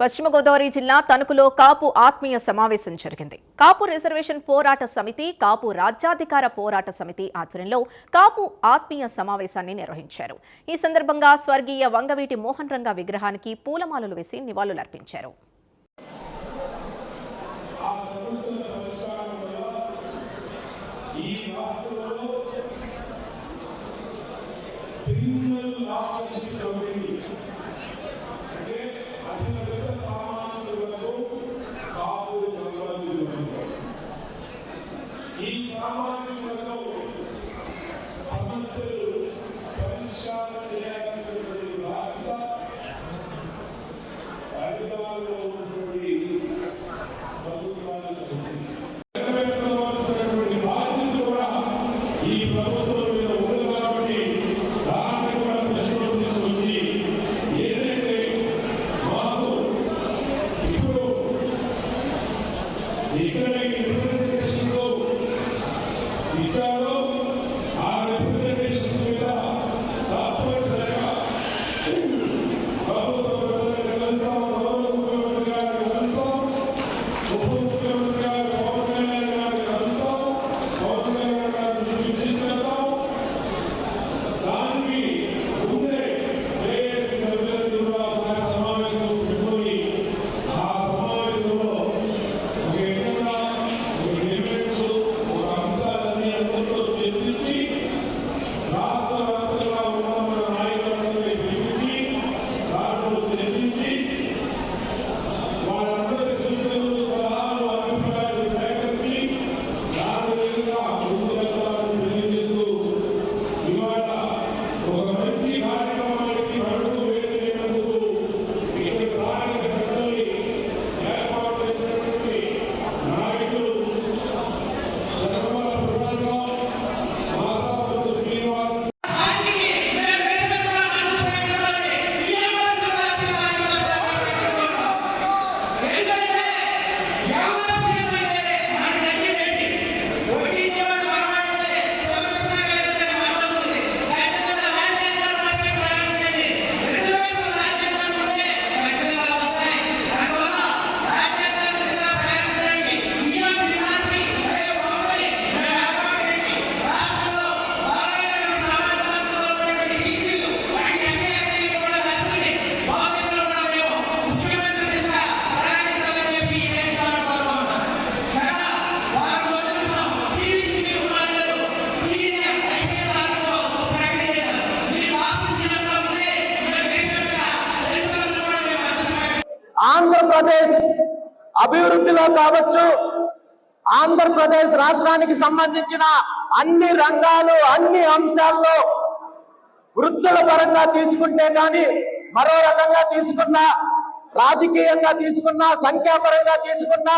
పశ్చిమ గోదావరి జిల్లా తణుకులో కాపు ఆత్మీయ సమావేశం జరిగింది. కాపు రిజర్వేషన్ పోరాట సమితి, కాపు రాజ్యాధికార పోరాట సమితి ఆధ్వర్యంలో కాపు ఆత్మీయ సమావేశాన్ని నిర్వహించారు. ఈ సందర్భంగా స్వర్గీయ వంగవీటి మోహన్ రంగా విగ్రహానికి పూలమాలలు వేసి నివాళులర్పించారు. ఆంధ్రప్రదేశ్ అభివృద్ధిలో కావచ్చు, ఆంధ్రప్రదేశ్ రాష్ట్రానికి సంబంధించిన అన్ని రంగాలు, అన్ని అంశాల్లో వృత్తుల పరంగా తీసుకుంటే కానీ, మరో రకంగా తీసుకున్నా, రాజకీయంగా తీసుకున్నా, సంఖ్యాపరంగా తీసుకున్నా,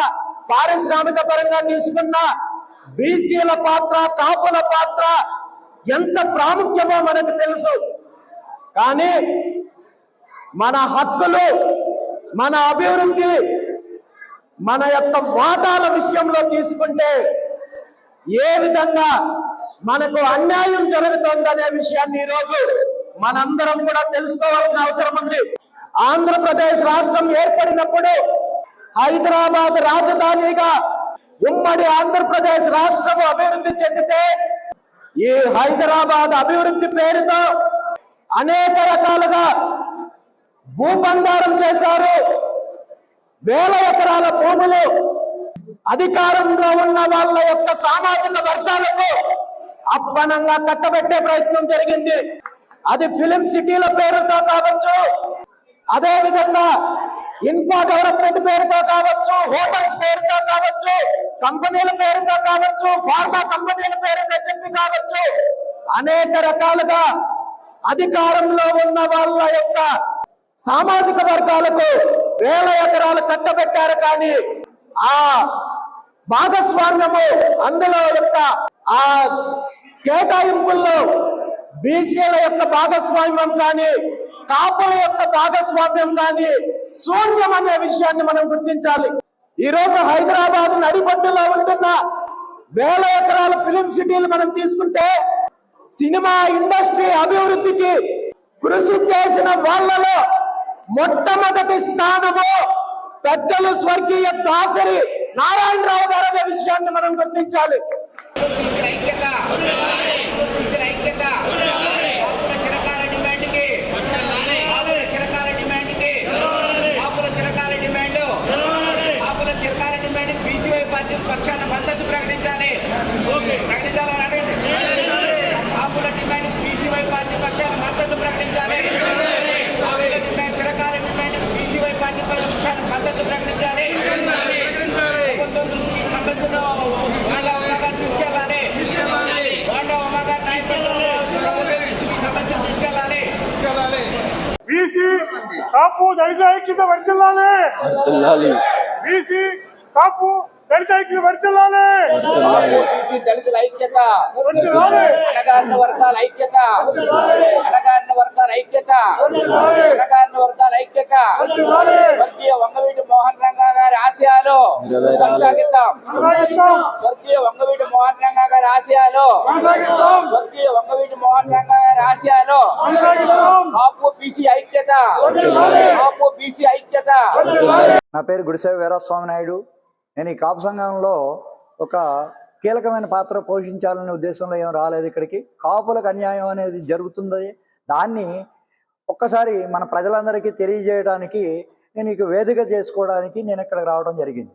పారిశ్రామిక పరంగా తీసుకున్నా, బీసీల పాత్ర, కాపుల పాత్ర ఎంత ప్రాముఖ్యమో మనకు తెలుసు. కానీ మన హక్కులు, మన అభివృద్ధి, మన యొక్క వాటాల విషయంలో తీసుకుంటే ఏ విధంగా మనకు అన్యాయం జరుగుతుందనే విషయాన్ని ఈరోజు మనందరం కూడా తెలుసుకోవాల్సిన అవసరం ఉంది. ఆంధ్రప్రదేశ్ రాష్ట్రం ఏర్పడినప్పుడు హైదరాబాద్ రాజధానిగా ఉమ్మడి ఆంధ్రప్రదేశ్ రాష్ట్రం అభివృద్ధి చెందితే, ఈ హైదరాబాద్ అభివృద్ధి పేరుతో అనేక రకాలుగా భూబండారం చేశారు. వేల ఎకరాల భూములు అధికారంలో ఉన్న వాళ్ళ యొక్క సామాజిక వర్గాలకు అప్పనంగా కట్టబెట్టే ప్రయత్నం జరిగింది. అది ఫిలిం సిటీల పేరుతో కావచ్చు, అదే విధంగా ఇన్ఫ్రా డెవలప్మెంట్ పేరుతో కావచ్చు, హోటల్స్ పేరుతో కావచ్చు, కంపెనీల పేరుతో కావచ్చు, ఫార్మా కంపెనీల పేరుతో చెప్పి కావచ్చు, అనేక రకాలుగా అధికారంలో ఉన్న వాళ్ళ యొక్క సామాజిక వర్గాలకు వేల ఎకరాలు కట్టబెట్టారు. కానీ ఆ భాగస్వామ్యము, అందులో యొక్క ఆ కేటాయింపుల్లో బీసీల యొక్క భాగస్వామ్యం కానీ, కాపుల యొక్క భాగస్వామ్యం కానీ శూన్యం అనే విషయాన్ని మనం గుర్తించాలి. ఈ రోజు హైదరాబాద్ నడిబొడ్డులో ఉంటున్న వేల ఎకరాల ఫిలిం సిటీలు మనం తీసుకుంటే, సినిమా ఇండస్ట్రీ అభివృద్ధికి కృషి చేసిన వాళ్ళలో మొట్టమొదటి స్థానము పెద్దలు స్వర్గీయ దాసరి నారాయణరావు గారు అనే విషయాన్ని మనం గుర్తించాలి. పక్షాన మద్దతు ప్రకటించాలి. ఆపుల డిమాండ్ బీసీవై పార్టీ పక్షాన మద్దతు ప్రకటించాలి. చిరకాల డిమాండ్ బీసీవై పార్టీ పక్షాన మద్దతు ప్రకటించాలి. ప్రభుత్వం దృష్టికి సమస్యను వాండా ఉమా గారు తీసుకెళ్లాలి. వాండా ఉమా గారి నాయకత్వంలో ప్రభుత్వం దృష్టికి సమస్యను తీసుకెళ్లాలి. బీసీ కాపు దళిత ఐక్యత వర్ధిల్లాలి. బీసీ కాపు దళిత ఐక్యత వర్ధిల్లాలి. బీసీ దళితుల ఐక్యత, అణగారిన వర్గాల ఐక్యత, అణగారిన వర్గాల ఐక్యత, అణగారిన వర్గాల ఐక్యత. స్వర్గీయ వంగవీటి మోహన్ రంగా గారి ఆశయాలు కొనసాగిద్దాం. స్వర్గీయ వంగవీటి మోహన్ రంగా గారి ఆశయాలు, స్వర్గీయ వంగవీటి మోహన్ రంగా గారి ఆశయాలు. కాపు బీసీ ఐక్యత, కాపు బీసీ ఐక్యత. నా పేరు గుడిసేవ వీరస్వామి నాయుడు. నేను ఈ కాపు సంఘంలో ఒక కీలకమైన పాత్ర పోషించాలనే ఉద్దేశంలో ఏం రాలేదు ఇక్కడికి. కాపులకు అన్యాయం అనేది జరుగుతుంది, దాన్ని ఒక్కసారి మన ప్రజలందరికీ తెలియజేయడానికి నేను ఇక వేదిక చేసుకోవడానికి నేను ఇక్కడికి రావడం జరిగింది.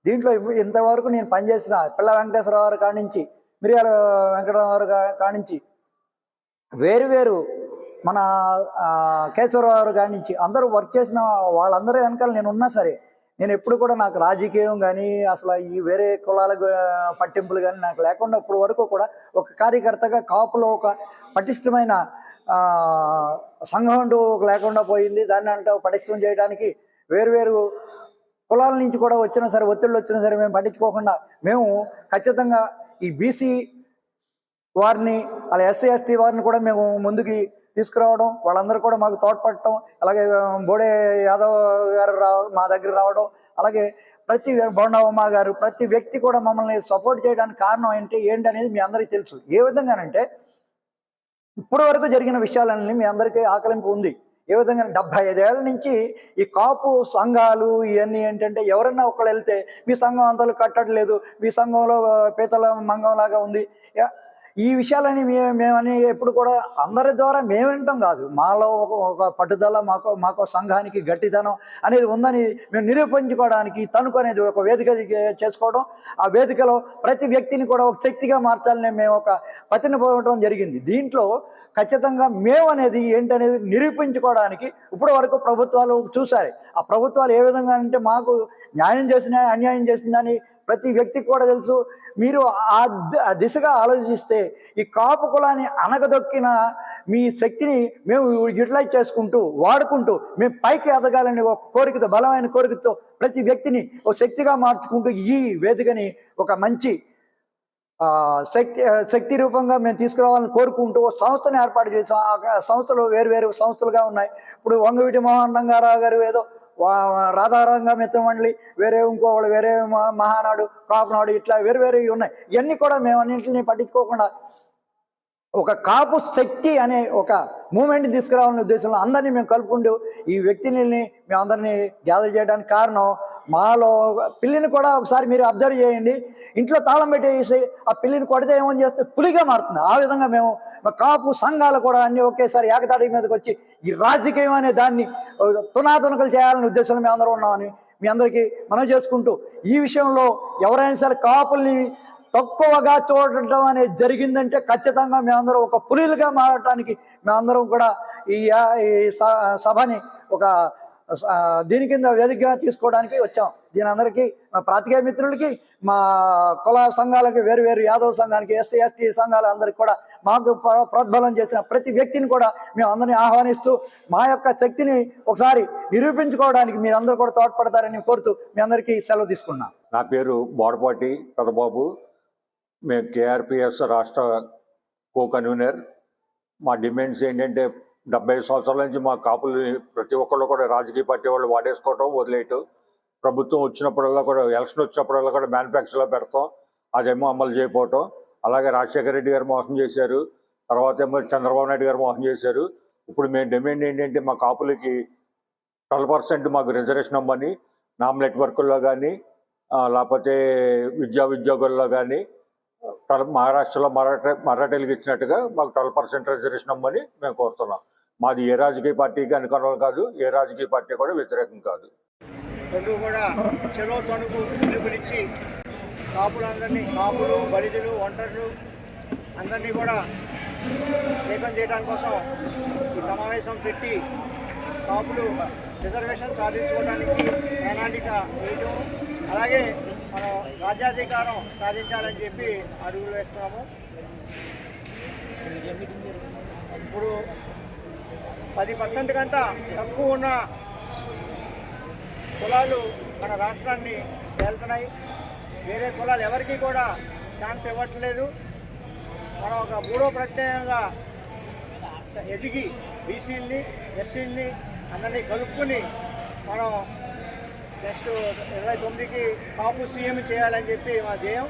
దీంట్లో ఇంతవరకు నేను పనిచేసిన పిల్ల వెంకటేశ్వరరావు గారి కాడి నుంచి, మిరియాల వెంకటరావు గారి కాడి నుంచి, వేరు మన కేశవరావు గారి కాడి నుంచి అందరూ వర్క్ చేసిన వాళ్ళందరూ వెనకాల నేను ఉన్నా సరే, నేను ఎప్పుడు కూడా నాకు రాజకీయం కానీ అసలు ఈ వేరే కులాల పట్టింపులు కానీ నాకు లేకుండా ఇప్పుడు వరకు కూడా ఒక కార్యకర్తగా కాపులో ఒక పటిష్టమైన సంఘం అంటూ లేకుండా పోయింది. దాన్ని అంటే పటిష్టం చేయడానికి వేరు కులాల నుంచి కూడా వచ్చినా సరే, ఒత్తిళ్ళు వచ్చినా సరే మేము పట్టించుకోకుండా మేము ఖచ్చితంగా ఈ బీసీ వారిని అలా ఎస్సీ ఎస్టీ వారిని కూడా మేము ముందుకి తీసుకురావడం, వాళ్ళందరూ కూడా మాకు తోడ్పడటం, అలాగే బోడే యాదవ్ గారు మా దగ్గర రావడం, అలాగే ప్రతి బోండా గారు ప్రతి వ్యక్తి కూడా మమ్మల్ని సపోర్ట్ చేయడానికి కారణం ఏంటి అనేది మీ అందరికీ తెలుసు. ఏ విధంగానంటే ఇప్పటి వరకు జరిగిన విషయాలన్నీ మీ అందరికీ ఆకలింపు ఉంది. ఏ విధంగా 75 ఏళ్ల నుంచి ఈ కాపు సంఘాలు ఇవన్నీ ఏంటంటే ఎవరన్నా ఒకళ్ళు వెళ్తే మీ సంఘం అంతలు కట్టట్లేదు, మీ సంఘంలో పీతల మంగం లాగా ఉంది, ఈ విషయాలని మేమని ఎప్పుడు కూడా అందరి ద్వారా మేము వింటాం కాదు, మాలో ఒక పట్టుదల, మాకు సంఘానికి గట్టిదనం అనేది ఉందని మేము నిరూపించుకోవడానికి తణుకు అనేది ఒక వేదిక చేసుకోవడం, ఆ వేదికలో ప్రతి వ్యక్తిని కూడా ఒక శక్తిగా మార్చాలని మేము ఒక పతిని పోవడం జరిగింది. దీంట్లో ఖచ్చితంగా మేము అనేది ఏంటనేది నిరూపించుకోవడానికి ఇప్పటి వరకు ప్రభుత్వాలు చూశారు. ఆ ప్రభుత్వాలు ఏ విధంగా అంటే మాకు న్యాయం చేసినా అన్యాయం చేసిందని ప్రతి వ్యక్తికి కూడా తెలుసు. మీరు ఆ దిశగా ఆలోచిస్తే ఈ కాపు కులాన్ని అనగదొక్కిన మీ శక్తిని మేము యూటిలైజ్ చేసుకుంటూ వాడుకుంటూ మేము పైకి ఎదగాలని ఒక కోరికతో, బలమైన కోరికతో ప్రతి వ్యక్తిని ఒక శక్తిగా మార్చుకుంటూ ఈ వేదికని ఒక మంచి శక్తి రూపంగా మేము తీసుకురావాలని కోరుకుంటూ ఒక సంస్థను ఏర్పాటు చేసాం. ఆ సంస్థలు వేరు సంస్థలుగా ఉన్నాయి. ఇప్పుడు వంగవీటి మోహన్ రంగారావు గారు ఏదో రాధారంగ మిత్ర మండలి, వేరే ఇంకోళ్ళు వేరే మహానాడు, కాపునాడు, ఇట్లా వేరు ఉన్నాయి. ఇవన్నీ కూడా మేము అన్నింటినీ పట్టించుకోకుండా ఒక కాపు శక్తి అనే ఒక మూమెంట్ని తీసుకురావాలనే ఉద్దేశంలో అందరినీ మేము కలుపుకుంటూ ఈ వ్యక్తిని మేము అందరినీ గ్యాదర్ చేయడానికి కారణం, మాలో పిల్లిని కూడా ఒకసారి మీరు అబ్జర్వ్ చేయండి. ఇంట్లో తాళం పెట్టేసి ఆ పిల్లిని కొడితే ఏమని చేస్తే పులిగా మారుతుంది. ఆ విధంగా మేము కాపు సంఘాలు కూడా అన్ని ఒకేసారి ఏకతాటి మీదకి వచ్చి ఈ రాజకీయం అనే దాన్ని తునాతునకలు చేయాలనే ఉద్దేశంలో మేము అందరూ ఉన్నామని మీ అందరికీ మనం చేసుకుంటూ, ఈ విషయంలో ఎవరైనా సరే కాపుల్ని తక్కువగా చూడటం అనేది జరిగిందంటే ఖచ్చితంగా మేమందరం ఒక పులిలుగా మారటానికి మేమందరం కూడా ఈ సభని ఒక దీని కింద వేదికగా తీసుకోవడానికి వచ్చాం. దీని అందరికీ మా ప్రాతికేయ మిత్రులకి, మా కుల సంఘాలకి, వేరు యాదవ్ సంఘానికి, ఎస్సీ ఎస్టీ సంఘాలు అందరికి కూడా మాకు ప్రోద్బలం చేసిన ప్రతి వ్యక్తిని కూడా మేము అందరినీ ఆహ్వానిస్తూ మా యొక్క శక్తిని ఒకసారి నిరూపించుకోవడానికి మీరందరూ కూడా తోడ్పడతారని కోరుతూ మీ అందరికీ సెలవు తీసుకున్నాం. నా పేరు బోడపాటి పెదబాబు. మేము కేఆర్పిఎస్ రాష్ట్ర కో కన్వీనర్. మా డిమాండ్స్ ఏంటంటే 75 సంవత్సరాల నుంచి మా కాపులు ప్రతి ఒక్కళ్ళు కూడా రాజకీయ పార్టీ వాళ్ళు వాడేసుకోవటం, వదిలేయటం. ప్రభుత్వం వచ్చినప్పుడల్లా కూడా, ఎలక్షన్ వచ్చినప్పుడల్లా కూడా మ్యానుఫ్యాక్చర్లో పెడతాం, అదేమో అమలు చేయకపోవటం. అలాగే రాజశేఖర రెడ్డి గారు మోసం చేశారు, తర్వాత ఏమో చంద్రబాబు నాయుడు గారు మోసం చేశారు. ఇప్పుడు మేము డిమాండ్ ఏంటంటే మా కాపులకి 12% మాకు రిజర్వేషన్ అమ్మని నామినేట్ వర్కుల్లో కానీ లేకపోతే ఉద్యోగుల్లో కానీ మహారాష్ట్రలో మరాఠీలకు ఇచ్చినట్టుగా మాకు 12% రిజర్వేషన్ అమ్మని మేము కోరుతున్నాం. మాది ఏ రాజకీయ పార్టీకి అనుకూలం కాదు, ఏ రాజకీయ పార్టీ కూడా వ్యతిరేకం కాదు. రెండు కూడా చెలో తణుకు పిలుపునిచ్చి కాపులు బలిజలు ఒంటరులు అందరినీ కూడా ఏకం చేయడానికి కోసం ఈ సమావేశం పెట్టి కాపులు రిజర్వేషన్ సాధించుకోవడానికి ప్రణాళిక వేయడం, అలాగే మనం రాజ్యాధికారం సాధించాలని చెప్పి అడుగులు వేస్తున్నాము. ఇప్పుడు 10% కంటే తక్కువ ఉన్న కులాలు మన రాష్ట్రాన్ని వెళ్తున్నాయి. వేరే కులాలు ఎవరికి కూడా ఛాన్స్ ఇవ్వట్లేదు. మనం ఒక మూడో ప్రత్యయంగా ఎదిగి బీసీలని ఎస్సీలని అందరినీ కలుపుకుని మనం నెక్స్ట్ 29కి కాపు సీఎం చేయాలని చెప్పి మా ధ్యేయం.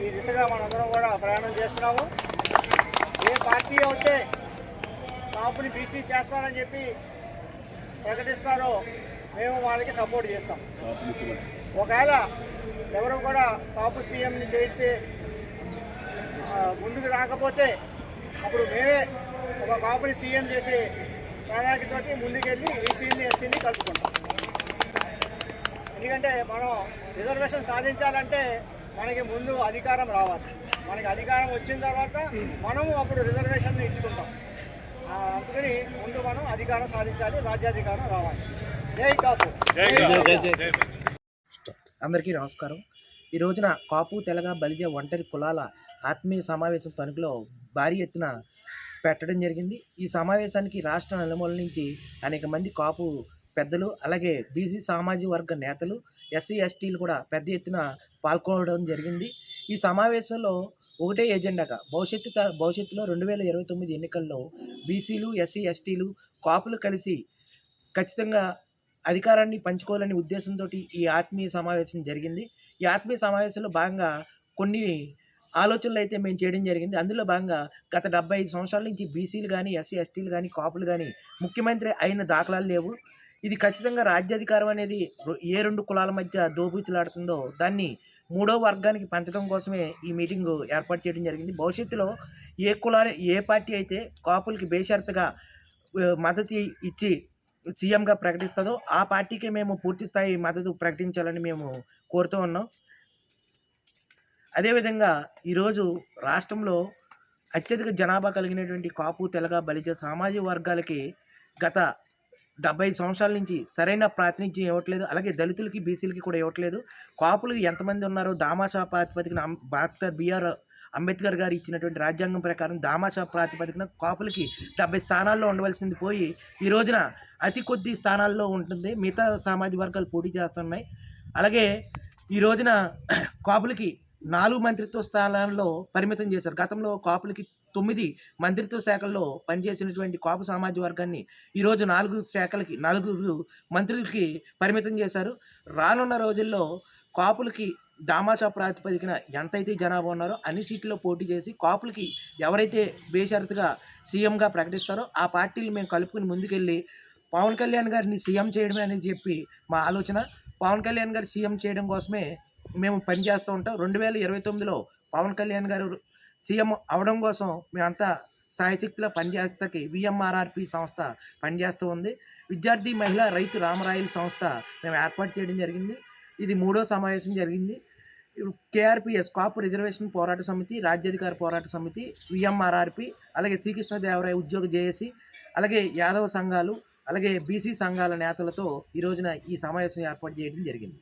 ఈ దిశగా మనందరం కూడా ప్రయాణం చేస్తున్నాము. ఏ పార్టీ అయితే కాపుని బీసీ చేస్తానని చెప్పి ప్రకటిస్తారో మేము వాళ్ళకి సపోర్ట్ చేస్తాం. ఒకవేళ ఎవరు కూడా కాపు సీఎంని చేసి ముందుకు రాకపోతే అప్పుడు మేమే ఒక కాపుని సీఎం చేసి ప్రణాళికతోటి ముందుకెళ్ళి బీసీని ఎస్సీని కలుపుకుంటాం. ఎందుకంటే మనం రిజర్వేషన్ సాధించాలంటే మనకి ముందు అధికారం రావాలి. మనకి అధికారం వచ్చిన తర్వాత మనము అప్పుడు రిజర్వేషన్ ఇచ్చుకుంటాం. అందుకని ముందు మనం అధికారం సాధించాలి, రాజ్యాధికారం రావాలి. జై కాపు. అందరికీ నమస్కారం. ఈ రోజున కాపు తెలగ బలిజ ఒంటరి కులాల ఆత్మీయ సమావేశం తణుకులో భారీ ఎత్తున పెట్టడం జరిగింది. ఈ సమావేశానికి రాష్ట్ర నలుమూల నుంచి అనేక మంది కాపు పెద్దలు, అలాగే బీసీ సామాజిక వర్గ నేతలు, ఎస్సీ ఎస్టీలు కూడా పెద్ద ఎత్తున పాల్గొనడం జరిగింది. ఈ సమావేశంలో ఒకటే ఎజెండాగా భవిష్యత్తులో 2029 ఎన్నికల్లో బీసీలు, ఎస్సీ ఎస్టీలు, కాపులు కలిసి ఖచ్చితంగా అధికారాన్ని పంచుకోవాలనే ఉద్దేశంతో ఈ ఆత్మీయ సమావేశం జరిగింది. ఈ ఆత్మీయ సమావేశంలో భాగంగా కొన్ని ఆలోచనలు అయితే మేము చేయడం జరిగింది. అందులో భాగంగా గత 75 సంవత్సరాల నుంచి బీసీలు కానీ, ఎస్సీ ఎస్టీలు కానీ, కాపులు కానీ ముఖ్యమంత్రి అయిన దాఖలాలు లేవు. ఇది ఖచ్చితంగా రాజ్యాధికారం అనేది ఏ రెండు కులాల మధ్య దోబూచులాడుతుందో దాన్ని మూడో వర్గానికి పంచడం కోసమే ఈ మీటింగ్ ఏర్పాటు చేయడం జరిగింది. భవిష్యత్తులో ఏ పార్టీ అయితే కాపులకి బేషరతుగా మద్దతు ఇచ్చి సీఎంగా ప్రకటిస్తుందో ఆ పార్టీకే మేము పూర్తి స్థాయి మద్దతు ప్రకటించాలని మేము కోరుతూ ఉన్నాం. అదేవిధంగా ఈరోజు రాష్ట్రంలో అత్యధిక జనాభా కలిగినటువంటి కాపు తెలగ బలిజ సామాజిక వర్గాలకి గత 75 సంవత్సరాల నుంచి సరైన ప్రాతినిధ్యం ఇవ్వట్లేదు. అలాగే దళితులకి, బీసీలకి కూడా ఇవ్వట్లేదు. కాపులు ఎంతమంది ఉన్నారో దామాషా ప్రాతిపదికన డాక్టర్ బిఆర్ అంబేద్కర్ గారు ఇచ్చినటువంటి రాజ్యాంగం ప్రకారం దామాషా ప్రాతిపదికన కాపులకి 70 స్థానాల్లో ఉండవలసింది పోయి ఈ రోజున అతి కొద్ది స్థానాల్లో ఉంటుంది. మిగతా సామాజిక వర్గాలు పోటీ చేస్తున్నాయి. అలాగే ఈ రోజున కాపులకి 4 మంత్రిత్వ స్థానాల్లో పరిమితం చేశారు. గతంలో కాపులకి 9 మంత్రిత్వ శాఖల్లో పనిచేసినటువంటి కాపు సామాజిక వర్గాన్ని ఈరోజు 4 మంత్రులకి పరిమితం చేశారు. రానున్న రోజుల్లో కాపులకి దామాషా ప్రాతిపదికన ఎంతైతే జనాభా ఉన్నారో అన్ని సీట్లలో పోటీ చేసి కాపులకి ఎవరైతే బేషరతుగా సీఎంగా ప్రకటిస్తారో ఆ పార్టీలు మేము కలుపుకుని ముందుకెళ్ళి పవన్ కళ్యాణ్ గారిని సీఎం చేయడమే అని చెప్పి మా ఆలోచన. పవన్ కళ్యాణ్ గారు సీఎం చేయడం కోసమే మేము పనిచేస్తూ ఉంటాం. 2029లో పవన్ కళ్యాణ్ గారు సీఎం అవడం కోసం మేమంతా సాయశక్తిలో పనిచేస్తాకి విఎంఆర్ఆర్పి సంస్థ పనిచేస్తూ ఉంది. విద్యార్థి మహిళా రైతు రామరాయల సంస్థ మేము ఏర్పాటు చేయడం జరిగింది. ఇది 3వ సమావేశం జరిగింది. కేఆర్పిఎస్ కాపు రిజర్వేషన్ పోరాట సమితి, రాజ్యాధికార పోరాట సమితి, విఎంఆర్ఆర్పి, అలాగే శ్రీకృష్ణదేవరాయ ఉద్యోగ జేఏసీ, అలాగే యాదవ సంఘాలు, అలాగే బీసీ సంఘాల నేతలతో ఈ రోజున ఈ సమావేశం ఏర్పాటు చేయడం జరిగింది.